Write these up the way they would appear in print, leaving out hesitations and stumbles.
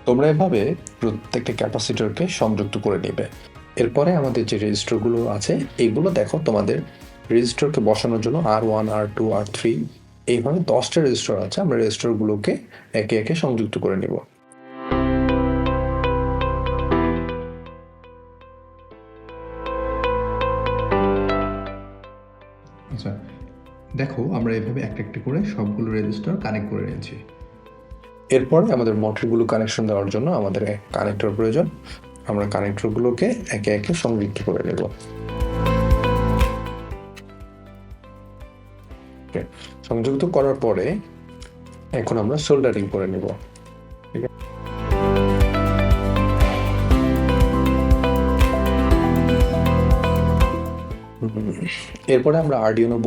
তোমরা এভাবে প্রত্যেকটা ক্যাপাসিটরকে সংযুক্ত করে নেবে। এরপরে আমাদের যে রেজিস্টরগুলো আছে এইগুলো দেখো, তোমাদের রেজিস্টরকে বসানোর জন্য R1 R2 R3 এইভাবে 10টা রেজিস্টর আছে। আমরা রেজিস্টরগুলোকে একে একে সংযুক্ত করে নিব। আচ্ছা, দেখো আমরা এভাবে একটা একটা করে সবগুলো রেজিস্টার কানেক্ট করে নিয়েছি। এরপরে আমাদের মোটরগুলো কানেকশন দেওয়ার জন্য আমাদের কানেক্টর প্রয়োজন। আমরা কানেক্টরগুলোকে একে একে সংযুক্ত করে নেব। সংযুক্ত করার পরে এখন আমরা সোল্ডারিং করে নেব। ঠিক আছে, এরপরে আমরা আরডিনো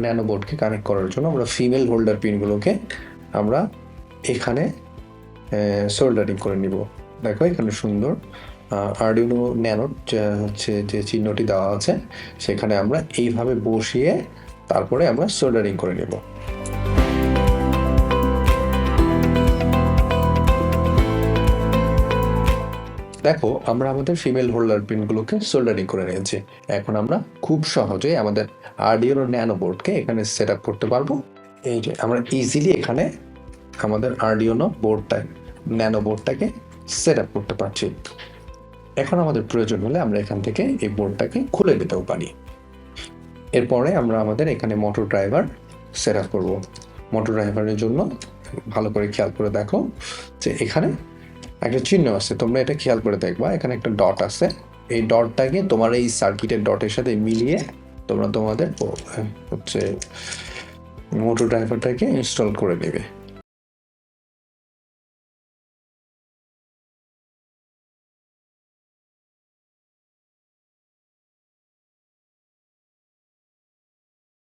ন্যানো বোর্ডকে কানেক্ট করার জন্য আমরা ফিমেল হোল্ডার পিনগুলোকে আমরা এখানে সোল্ডারিং করে নিব। দেখো এখানে সুন্দর আরডিনো ন্যানোর হচ্ছে যে চিহ্নটি দেওয়া আছে, সেখানে আমরা এইভাবে বসিয়ে তারপরে আমরা সোল্ডারিং করে নেব। দেখো আমরা আমাদের ফিমেল হোল্ডার পিনগুলোকে সোল্ডারিং করে নিয়েছি। এখন আমরা খুব সহজেই আমাদের আরডিনো ন্যানো বোর্ডকে এখানে সেট আপ করতে পারবো। এই যে আমরা ইজিলি এখানে আমাদের আরডিনো ন্যানো বোর্ডটাকে সেট আপ করতে পারছি। এখন আমাদের প্রয়োজন হলে আমরা এখান থেকে এই বোর্ডটাকে খুলে নিতেও পারি। এরপরে আমরা আমাদের এখানে মোটর ড্রাইভার সেট আপ করবো। মোটর ড্রাইভারের জন্য ভালো করে খেয়াল করে দেখো যে এখানে একটা চিহ্ন আছে, তোমরা এটা খেয়াল করে দেখবা। এখানে একটা ডট আছে, এই ডটটাকে তোমার এই সার্কিটের ডটের সাথে মিলিয়ে তোমরা তোমাদের হচ্ছে মোটর ড্রাইভারটাকে ইনস্টল করে নেবে।